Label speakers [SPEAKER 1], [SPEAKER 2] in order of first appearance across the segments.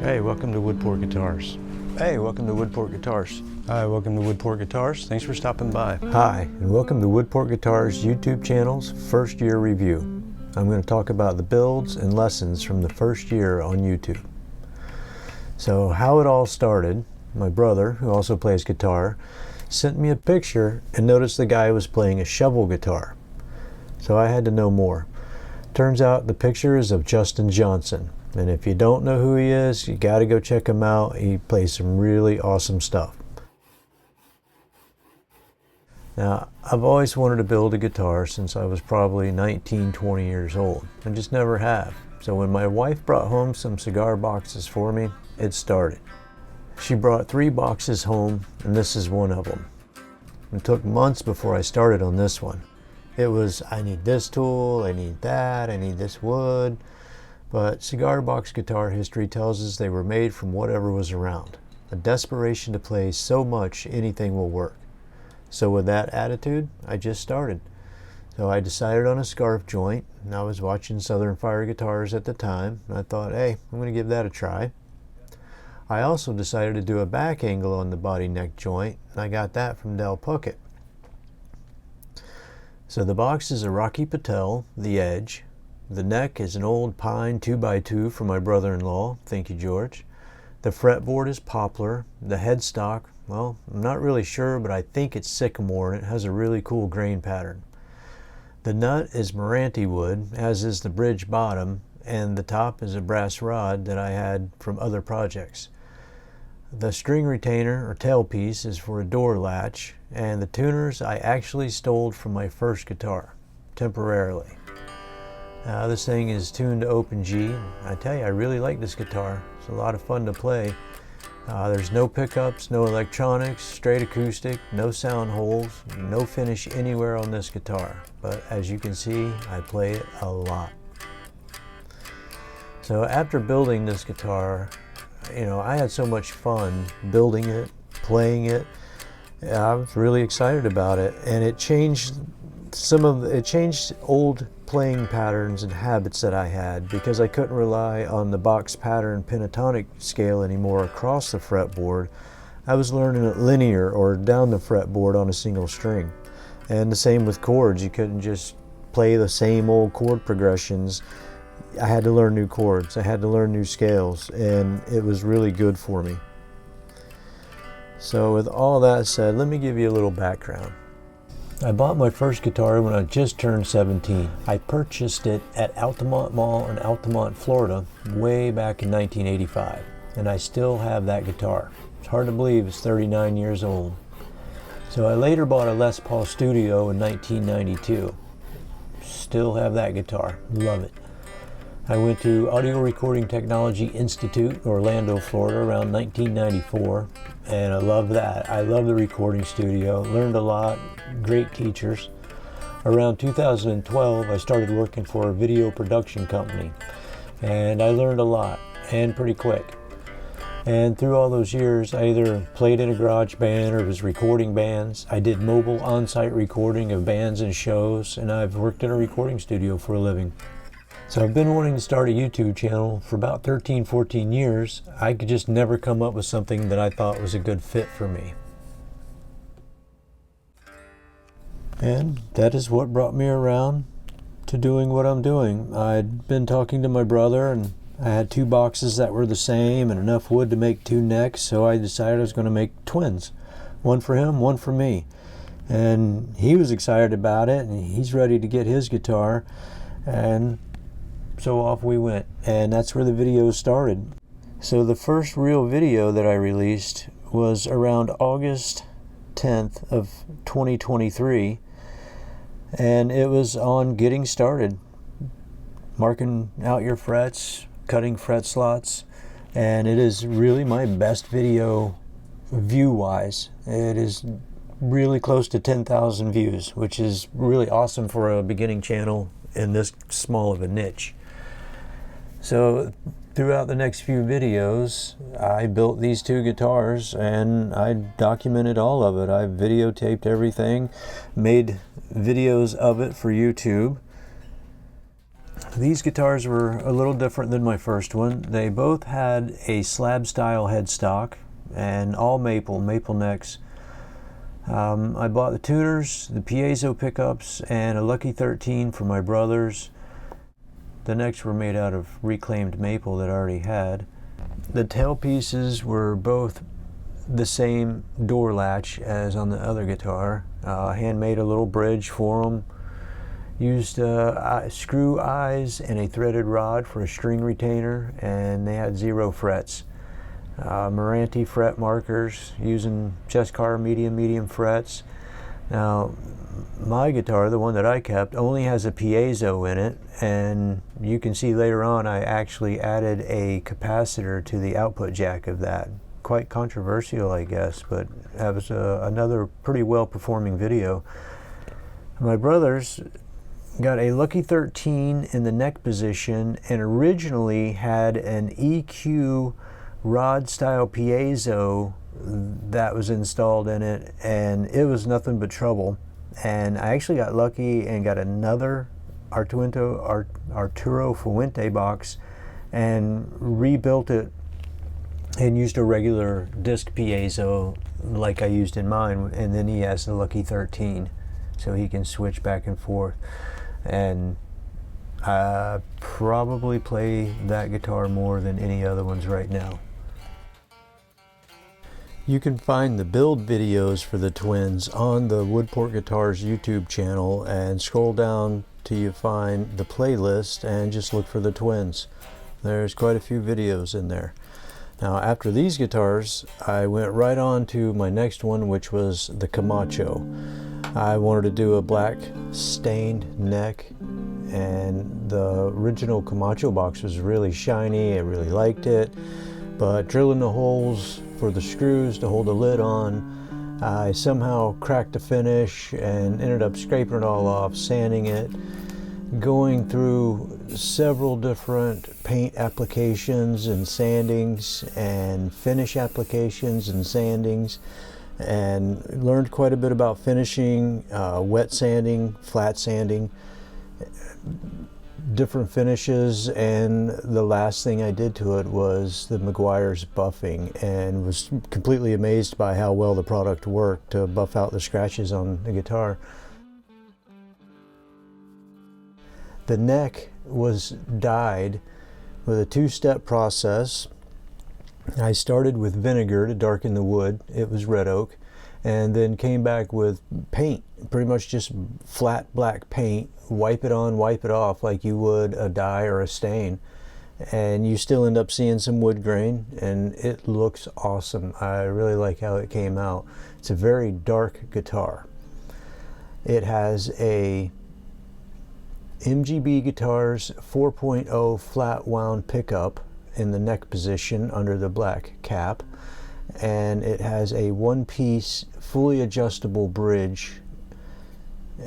[SPEAKER 1] Hey, welcome to WoodPort Guitars. Hey, welcome to WoodPort Guitars. Hi, welcome to WoodPort Guitars. Thanks for stopping by.
[SPEAKER 2] Hi, and welcome to WoodPort Guitars YouTube channel's first year review. I'm going to talk about the builds and lessons from the first year on YouTube. So how it all started, my brother, who also plays guitar, sent me a picture and noticed the guy was playing a shovel guitar. So I had to know more. Turns out the picture is of Justin Johnson. And if you don't know who he is, you got to go check him out. He plays some really awesome stuff. Now, I've always wanted to build a guitar since I was probably 19, 20 years old. I just never have. So when my wife brought home some cigar boxes for me, it started. She brought 3 boxes home, and this is one of them. It took months before I started on this one. It was, I need this tool, I need that, I need this wood. But Cigar Box Guitar history tells us they were made from whatever was around. A desperation to play so much anything will work. So with that attitude, I just started. So I decided on a scarf joint, and I was watching Southern Fire Guitars at the time, and I thought, hey, I'm going to give that a try. I also decided to do a back angle on the body neck joint, and I got that from Del Puckett. So the box is a Rocky Patel, the edge. The neck is an old pine 2x2 from my brother-in-law, thank you George. The fretboard is poplar. The headstock, well, I'm not really sure, but I think it's sycamore, and it has a really cool grain pattern. The nut is Meranti wood, as is the bridge bottom, and the top is a brass rod that I had from other projects. The string retainer or tailpiece is for a door latch, and the tuners I actually stole from my first guitar, temporarily. This thing is tuned to open G. I tell you, I really like this guitar. It's a lot of fun to play. There's no pickups, no electronics, straight acoustic, no sound holes, no finish anywhere on this guitar. But as you can see, I play it a lot. So after building this guitar, I had so much fun building it, playing it. I was really excited about it, and it changed old playing patterns and habits that I had, because I couldn't rely on the box pattern pentatonic scale anymore across the fretboard. I was learning it linear or down the fretboard on a single string. And the same with chords. You couldn't just play the same old chord progressions. I had to learn new chords. I had to learn new scales, and it was really good for me. So with all that said, let me give you a little background. I bought my first guitar when I just turned 17. I purchased it at Altamont Mall in Altamont, Florida, way back in 1985. And I still have that guitar. It's hard to believe it's 39 years old. So I later bought a Les Paul Studio in 1992. Still have that guitar. Love it. I went to Audio Recording Technology Institute, Orlando, Florida, around 1994, and I love that. I love the recording studio, learned a lot, great teachers. Around 2012, I started working for a video production company, and I learned a lot, and pretty quick. And through all those years, I either played in a garage band or was recording bands. I did mobile on-site recording of bands and shows, and I've worked in a recording studio for a living. So I've been wanting to start a YouTube channel for about 13, 14 years. I could just never come up with something that I thought was a good fit for me. And that is what brought me around to doing what I'm doing. I'd been talking to my brother, and I had 2 boxes that were the same and enough wood to make 2 necks, so I decided I was going to make twins. One for him, one for me. And he was excited about it, and he's ready to get his guitar. And so off we went, and that's where the videos started. So the first real video that I released was around August 10th of 2023, and it was on getting started, marking out your frets, cutting fret slots, and it is really my best video view-wise. It is really close to 10,000 views, which is really awesome for a beginning channel in this small of a niche. So throughout the next few videos, I built these 2 guitars, and I documented all of it. I videotaped everything, made videos of it for YouTube. These guitars were a little different than my first one. They both had a slab style headstock and all maple necks. I bought the tuners, the piezo pickups, and a Lucky 13 for my brothers. The necks were made out of reclaimed maple that I already had. The tail pieces were both the same door latch as on the other guitar. Handmade a little bridge for them. Used screw eyes and a threaded rod for a string retainer, and they had 0 frets. Maranthe fret markers using Cigar medium frets. Now my guitar, the one that I kept, only has a piezo in it, and you can see later on I actually added a capacitor to the output jack of that. Quite controversial, I guess, but that was another pretty well performing video. My brothers got a Lucky 13 in the neck position and originally had an EQ rod style piezo that was installed in it, and it was nothing but trouble. And I actually got lucky and got another Arturo Fuente box and rebuilt it and used a regular disc piezo like I used in mine, and then he has the Lucky 13 so he can switch back and forth. And I probably play that guitar more than any other ones right now. You can find the build videos for the twins on the WoodPort Guitars YouTube channel, and scroll down till you find the playlist and just look for the twins. There's quite a few videos in there. Now after these guitars, I went right on to my next one, which was the Comacho. I wanted to do a black stained neck, and the original Comacho box was really shiny. I really liked it, but drilling the holes for the screws to hold the lid on, I somehow cracked the finish and ended up scraping it all off, sanding it, going through several different paint applications and sandings and finish applications and sandings, and learned quite a bit about finishing, wet sanding, flat sanding, different finishes. And the last thing I did to it was the Maguire's buffing, and was completely amazed by how well the product worked to buff out the scratches on the guitar. The neck was dyed with a 2-step process. I started with vinegar to darken the wood. It was red oak, and then came back with paint, pretty much just flat black paint. Wipe it on, wipe it off like you would a dye or a stain, and you still end up seeing some wood grain, and it looks awesome. I really like how it came out. It's a very dark guitar. It has a MGB Guitars 4.0 flat wound pickup in the neck position under the black cap, and it has a 1-piece fully adjustable bridge,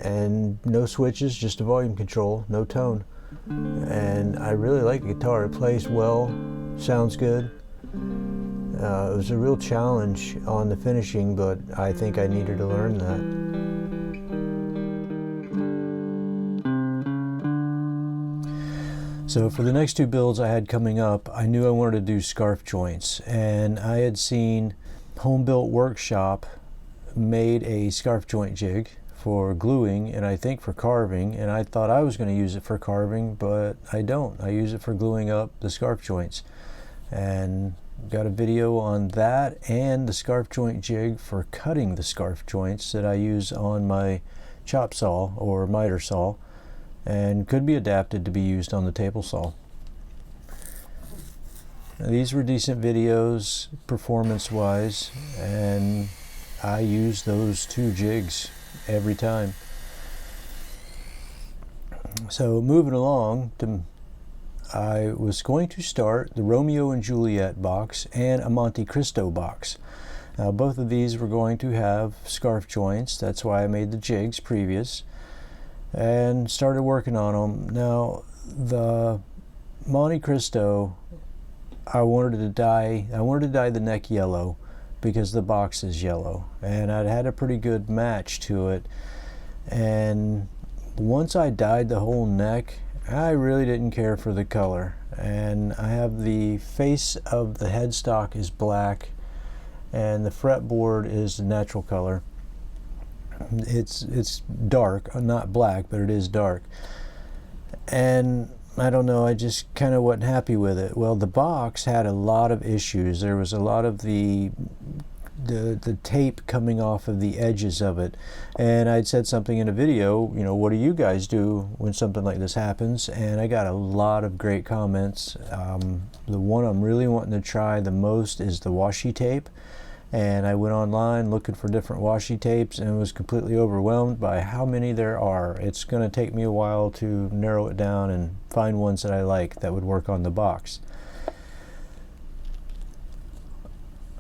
[SPEAKER 2] and no switches, just a volume control, no tone. And I really like the guitar. It plays well, sounds good. It was a real challenge on the finishing, but I think I needed to learn that. So for the next 2 builds I had coming up, I knew I wanted to do scarf joints, and I had seen Home Built Workshop made a scarf joint jig for gluing, and I think for carving, and I thought I was going to use it for carving, but I don't. I use it for gluing up the scarf joints, and got a video on that and the scarf joint jig for cutting the scarf joints that I use on my chop saw or miter saw, and could be adapted to be used on the table saw. Now, these were decent videos performance wise, and I use those 2 jigs every time. So moving along, I was going to start the Romeo and Juliet box and a Monte Cristo box. Now both of these were going to have scarf joints. That's why I made the jigs previous and started working on them. Now the Monte Cristo, I wanted to dye the neck yellow because the box is yellow, and I'd had a pretty good match to it. And once I dyed the whole neck, I really didn't care for the color, and I have the face of the headstock is black and the fretboard is the natural color. It's dark, not black, but it is dark. And I don't know, I just kind of wasn't happy with it. Well, the box had a lot of issues. There was a lot of the tape coming off of the edges of it, and I'd said something in a video, you know, what do you guys do when something like this happens? And I got a lot of great comments. The one I'm really wanting to try the most is the washi tape, and I went online looking for different washi tapes and was completely overwhelmed by how many there are. It's going to take me a while to narrow it down and find ones that I like that would work on the box.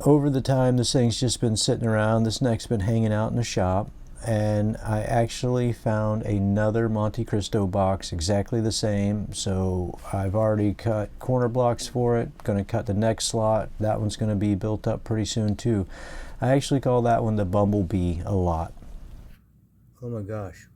[SPEAKER 2] Over the time, this thing's just been sitting around. This neck's been hanging out in the shop, and I actually found another Monte Cristo box exactly the same. So I've already cut corner blocks for it, going to cut the neck slot. That one's going to be built up pretty soon too. I actually call that one the Bumblebee a lot.
[SPEAKER 3] Oh my gosh,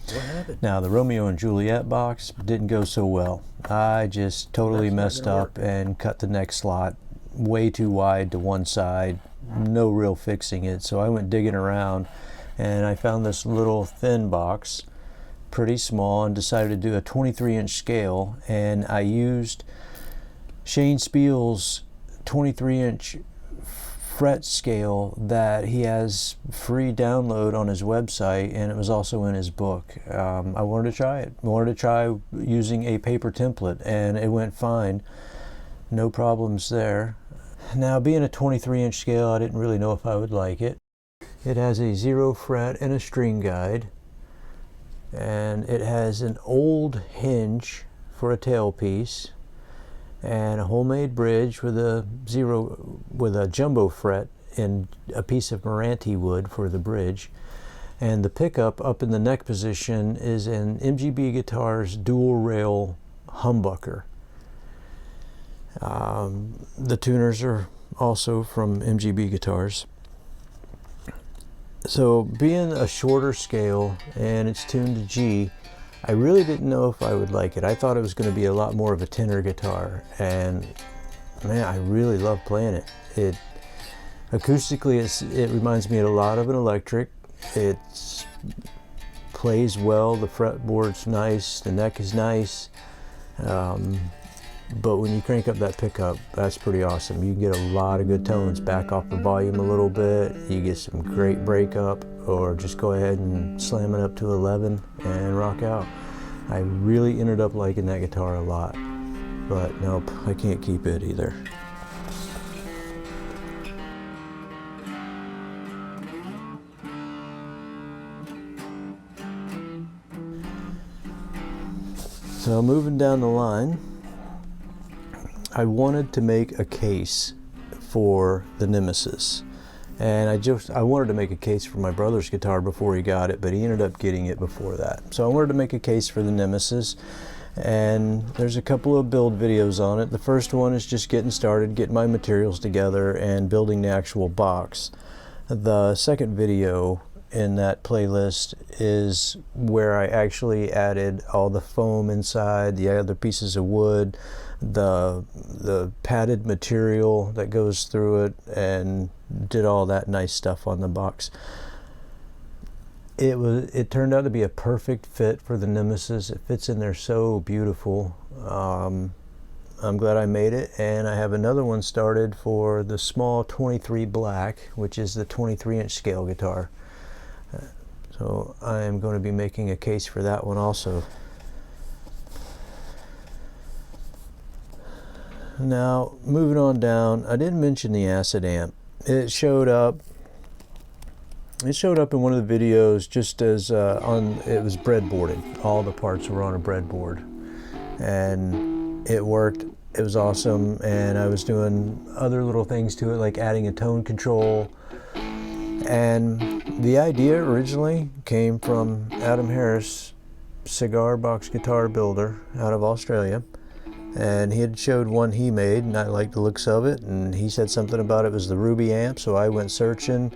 [SPEAKER 3] what happened?
[SPEAKER 2] Now the Romeo and Juliet box didn't go so well. I just totally messed up and cut the neck slot way too wide to one side, no real fixing it. So I went digging around and I found this little thin box, pretty small, and decided to do a 23-inch scale. And I used Shane Spiel's 23-inch fret scale that he has free download on his website, and it was also in his book. I wanted to try it. I wanted to try using a paper template, and it went fine. No problems there. Now, being a 23-inch scale, I didn't really know if I would like it. It has a 0 fret and a string guide, and it has an old hinge for a tailpiece, and a homemade bridge with a jumbo fret and a piece of Meranti wood for the bridge. And the pickup up in the neck position is an MGB Guitars dual rail humbucker. The tuners are also from MGB Guitars. So being a shorter scale and it's tuned to G, I really didn't know if I would like it. I thought it was going to be a lot more of a tenor guitar, and man, I really love playing it. Acoustically, it reminds me a lot of an electric. It plays well, the fretboard's nice, the neck is nice. But when you crank up that pickup, that's pretty awesome. You can get a lot of good tones, back off the volume a little bit, you get some great breakup, or just go ahead and slam it up to 11 and rock out. I really ended up liking that guitar a lot, but nope, I can't keep it either. So moving down the line, I wanted to make a case for the Nemesis, and I wanted to make a case for my brother's guitar before he got it, but he ended up getting it before that. So I wanted to make a case for the Nemesis, and there's a couple of build videos on it. The first one is just getting started, getting my materials together and building the actual box. The second video in that playlist is where I actually added all the foam inside, the other pieces of wood, the padded material that goes through it, and did all that nice stuff on the box. It turned out to be a perfect fit for the Nemesis. It fits in there so beautiful. I'm glad I made it, and I have another one started for the small 23 black, which is the 23-inch scale guitar. So I am going to be making a case for that one also. Now, moving on down, I didn't mention the acid amp. It showed up in one of the videos just as it was breadboarded. All the parts were on a breadboard, and it worked. It was awesome, and I was doing other little things to it, like adding a tone control. And the idea originally came from Adam Harris, Cigar Box Guitar builder out of Australia. And he had showed one he made, and I liked the looks of it, and he said something about it was the Ruby amp, so I went searching,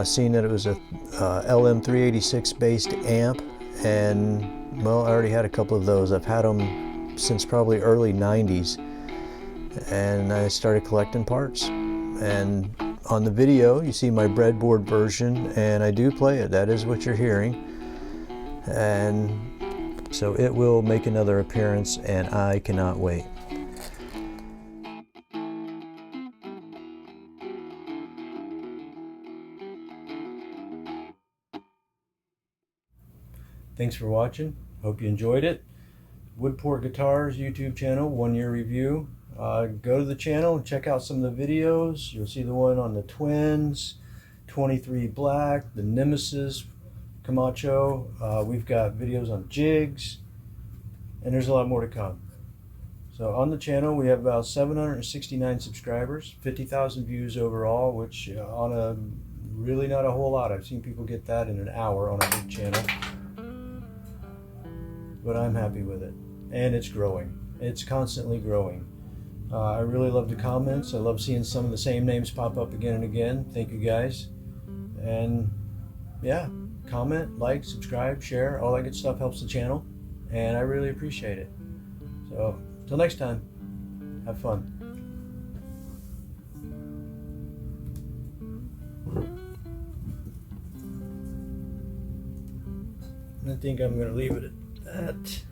[SPEAKER 2] seeing that it was a LM386 based amp, and well, I already had a couple of those. I've had them since probably early 90s, and I started collecting parts. And on the video you see my breadboard version, and I do play it. That is what you're hearing. And so it will make another appearance, and I cannot wait. Thanks for watching. Hope you enjoyed it. WoodPort Guitars YouTube channel, 1 year review. Go to the channel and check out some of the videos. You'll see the one on the Twins, 23 Black, the Nemesis Comacho. We've got videos on jigs, and there's a lot more to come. So on the channel we have about 769 subscribers, 50,000 views overall, which on a really not a whole lot. I've seen people get that in an hour on a big channel, but I'm happy with it, and it's growing. It's constantly growing. I really love the comments. I love seeing some of the same names pop up again and again. Thank you guys. And yeah, comment, like, subscribe, share, all that good stuff helps the channel, and I really appreciate it. So till next time, have fun. I think I'm going to leave it at that.